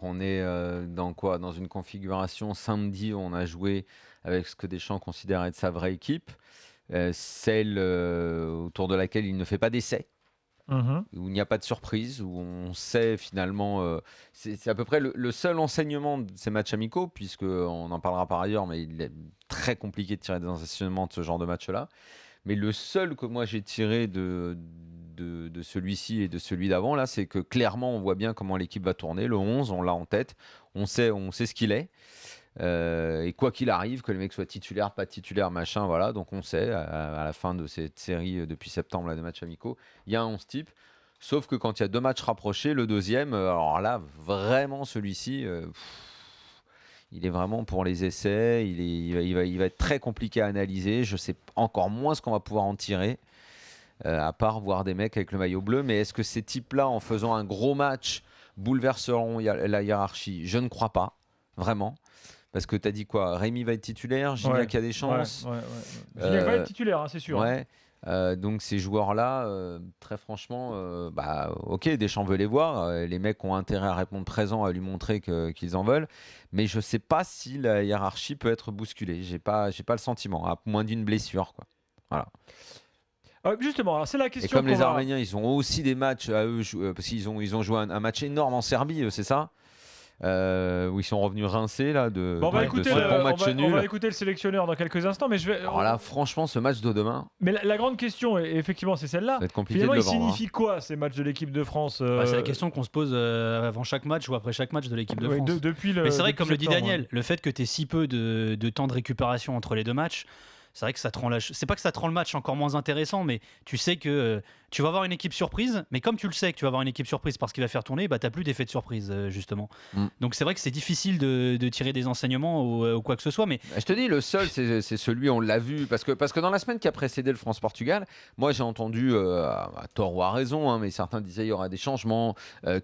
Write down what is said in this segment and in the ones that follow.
on est dans une configuration samedi où on a joué avec ce que Deschamps considère être sa vraie équipe, celle autour de laquelle il ne fait pas d'essai, où il n'y a pas de surprise, où on sait finalement, c'est à peu près le seul enseignement de ces matchs amicaux, puisqu'on en parlera par ailleurs, mais il est très compliqué de tirer des enseignements de ce genre de match-là. Mais le seul que moi j'ai tiré de celui-ci et de celui d'avant, là, c'est que clairement on voit bien comment l'équipe va tourner. Le 11, on l'a en tête, on sait ce qu'il est. Et quoi qu'il arrive, que le mec soit titulaire, pas titulaire, machin, voilà. Donc on sait, à la fin de cette série depuis septembre, là, des matchs amicaux, il y a un 11 type. Sauf que quand il y a 2 matchs rapprochés, le deuxième, alors là, vraiment celui-ci, il est vraiment pour les essais. Il va être très compliqué à analyser. Je sais encore moins ce qu'on va pouvoir en tirer, à part voir des mecs avec le maillot bleu. Mais est-ce que ces types-là, en faisant un gros match, bouleverseront la hiérarchie? Je ne crois pas, vraiment. Parce que tu as dit quoi? Rémi va être titulaire, Gignac a des chances. Gignac va être titulaire, hein, c'est sûr. Ouais. Donc ces joueurs-là, très franchement, ok, Deschamps veut les voir. Les mecs ont intérêt à répondre présent, à lui montrer qu'ils en veulent. Mais je ne sais pas si la hiérarchie peut être bousculée. J'ai pas le sentiment, à moins d'une blessure, quoi. Voilà. Justement, alors c'est la question. Et comme les Arméniens, ils ont aussi des matchs à eux, parce qu'ils ont joué un match énorme en Serbie, c'est ça? Où ils sont revenus rincés là de on va écouter nul. On va écouter le sélectionneur dans quelques instants, mais alors là, franchement, ce match de demain. Mais la grande question, effectivement, c'est celle-là. Ça va être compliqué. Finalement, de le il vendre, signifie quoi ces matchs de l'équipe de France? C'est la question qu'on se pose avant chaque match ou après chaque match de l'équipe de France. Mais c'est vrai que, comme le dit Daniel, le fait que tu aies si peu de temps de récupération entre les 2 matchs, c'est vrai que ça te rend c'est pas que ça te rend le match encore moins intéressant, mais tu sais que tu vas avoir une équipe surprise, mais comme tu le sais que tu vas avoir une équipe surprise parce qu'il va faire tourner, t'as plus d'effet de surprise, justement. Donc c'est vrai que c'est difficile de tirer des enseignements ou quoi que ce soit, mais je te dis, le seul c'est celui, on l'a vu, parce que dans la semaine qui a précédé le France-Portugal, moi j'ai entendu à tort ou à raison, hein, mais certains disaient il y aura des changements,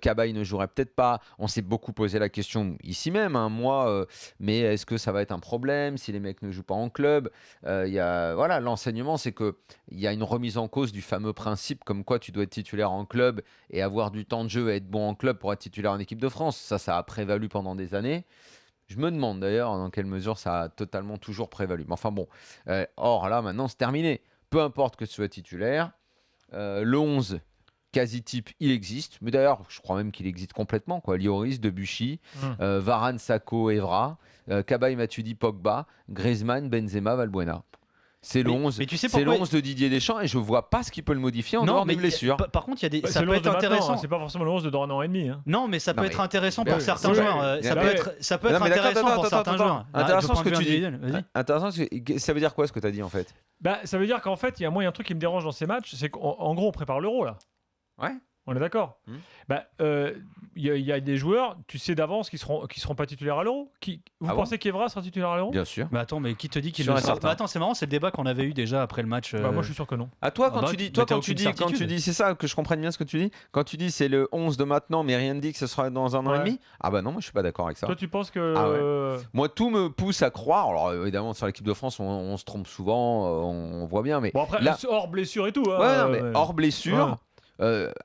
Cabaye ne jouerait peut-être pas. On s'est beaucoup posé la question ici même, hein, moi, mais est-ce que ça va être un problème si les mecs ne jouent pas en club? Voilà, l'enseignement, c'est qu'il y a une remise en cause du fameux principe comme quoi tu dois être titulaire en club et avoir du temps de jeu et être bon en club pour être titulaire en équipe de France. Ça a prévalu pendant des années. Je me demande d'ailleurs dans quelle mesure ça a totalement toujours prévalu. Mais enfin bon, or là maintenant c'est terminé. Peu importe que tu sois titulaire, le 11 quasi-type, il existe. Mais d'ailleurs, je crois même qu'il existe complètement, quoi. Lloris, Debuchy, Varane, Sakho, Evra, Cabaye, Matuidi, Pogba, Griezmann, Benzema, Valbuena. C'est le 11 de Didier Deschamps et je vois pas ce qui peut le modifier en dehors des blessures. Par contre, il y a ça peut être intéressant. C'est pas forcément le 11 de dans un an et demi. Hein. Non, mais ça peut être intéressant pour certains joueurs. Ça peut être intéressant pour certains joueurs. Intéressant ce que tu dis. Intéressant, ça veut dire quoi ce que tu as dit en fait? Ça veut dire qu'en fait, il y a un truc qui me dérange dans ces matchs, c'est qu'en gros, on prépare l'Euro là. Ouais. On est d'accord. Il y a des joueurs, tu sais d'avance, qui seront pas titulaires à l'Euro. Vous pensez qu'Evra sera titulaire à l'Euro? Bien sûr. Mais attends, mais qui te dit qu'il le sera? Attends, c'est marrant, c'est le débat qu'on avait eu déjà après le match. Moi, je suis sûr que non. À toi, quand tu dis, c'est ça que je comprenne bien ce que tu dis. Quand tu dis c'est le 11 de maintenant, mais rien ne dit que ce sera dans un an et demi. Ah bah non, moi je suis pas d'accord avec ça. Toi, tu penses que moi, tout me pousse à croire. Alors évidemment, sur l'équipe de France, on se trompe souvent, on voit bien, mais bon après, hors blessure et tout. Mais hors blessure.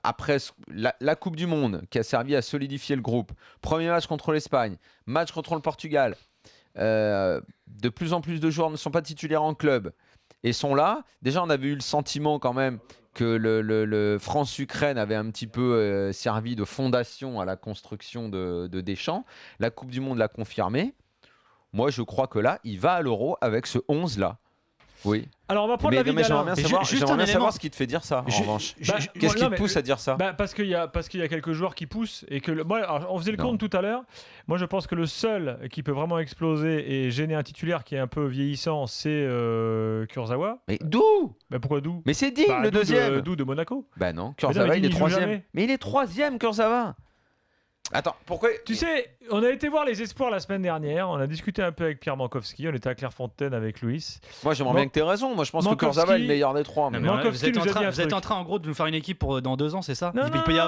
Après la Coupe du Monde qui a servi à solidifier le groupe, premier match contre l'Espagne, match contre le Portugal, de plus en plus de joueurs ne sont pas titulaires en club et sont là. Déjà, on avait eu le sentiment quand même que le France-Ukraine avait un petit peu servi de fondation à la construction de Deschamps. La Coupe du Monde l'a confirmé. Moi, je crois que là, il va à l'Euro avec ce 11-là. Oui. Alors on va prendre l'avis d'Alain. J'aimerais bien savoir ce qui te fait dire ça, en revanche. Qu'est-ce qui te pousse à dire ça? Parce qu'il y a quelques joueurs qui poussent et que on faisait le compte tout à l'heure. Moi je pense que le seul qui peut vraiment exploser et gêner un titulaire qui est un peu vieillissant, c'est Kurzawa. Mais d'où? Pourquoi d'où? Mais c'est Digne le deuxième. D'où de Monaco. Bah non, Kurzawa il est troisième. Mais il est troisième, Kurzawa. Attends, pourquoi? Tu sais, on a été voir les espoirs la semaine dernière. On a discuté un peu avec Pierre Mankowski. On était à Clairefontaine avec Louis. Moi, j'aimerais bien que tu aies raison. Moi, je pense que Kurzawa est le meilleur des trois. Mais vous êtes en train, en gros, de nous faire une équipe pour dans 2 ans, c'est ça? Il peut y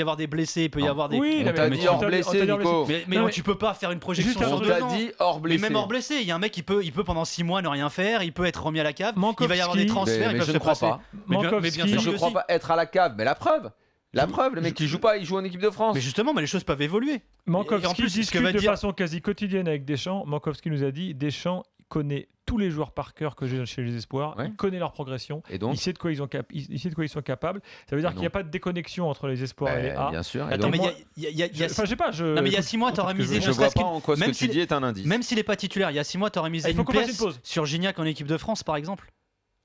avoir des blessés, il peut y avoir des. Oui, on t'a dit hors blessé, Nico. Mais tu peux pas faire une projection sur 2 ans. On t'a dit hors blessé. Mais même hors blessé, il y a un mec qui peut pendant 6 mois ne rien faire. Il peut être remis à la cave. Il va y avoir des transferts. Mais je ne crois pas. Mais bien sûr, je ne crois pas être à la cave. Mais la preuve. La preuve, le mec qui joue pas, il joue en équipe de France. Mais justement, les choses peuvent évoluer. Et en Mankowski plus, ce que discute va de dire- façon quasi quotidienne avec Deschamps. Mankowski nous a dit Deschamps connaît tous les joueurs par cœur que j'ai chez les espoirs. Ouais. Il connaît leur progression. Et donc, Il sait de quoi ils sont capables. Ça veut dire Et qu'il n'y a donc pas de déconnexion entre les espoirs et les A. bien sûr. Et Attends, donc, mais moi- il y a Enfin, je sais pas. Non, mais il y a 6 mois, t'aurais misé. je ne vois serait-ce pas qu'une- en quoi ce même que tu s'il- dis est un indice. Même s'il n'est pas titulaire, il y a 6 mois, t'aurais misé Il faut une qu'on fasse pièce une pause. sur Gignac en équipe de France, par exemple.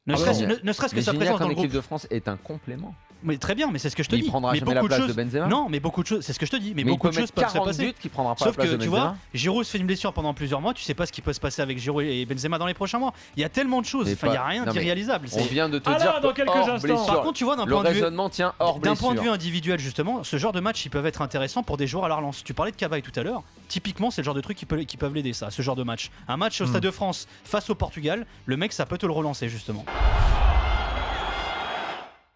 Ne Ah serait-ce ouais. ne serait-ce que Mais sa Gignac présence dans en le équipe groupe. de France est un complément. Mais très bien, mais c'est ce que je te Il dis. prendra Mais jamais la beaucoup de place de choses. Benzema. Non, mais beaucoup de choses. C'est ce que je te dis. Mais Mais il beaucoup peut de choses mettre peuvent se 40 passer. buts qui prendra pas Sauf la place que de tu Benzema. vois, Giroud se fait une blessure pendant plusieurs mois. Tu sais pas ce qui peut se passer avec Giroud et Benzema dans les prochains mois. Il y a tellement de choses. Mais Enfin, il y a pas- rien non, mais d'irréalisable. On vient de te Ah dire là, dans que quelques hors instants. blessure, Par contre, tu vois, le raisonnement tient hors d'un point de vue blessure. individuel, justement, ce genre de match, ils peuvent être intéressants pour des joueurs à la relance. Tu parlais de Cabaye tout à l'heure. Typiquement, c'est le genre de truc qui peuvent l'aider, ça, ce genre de match. Un match au Stade de France face au Portugal, le mec, ça peut te le relancer, justement.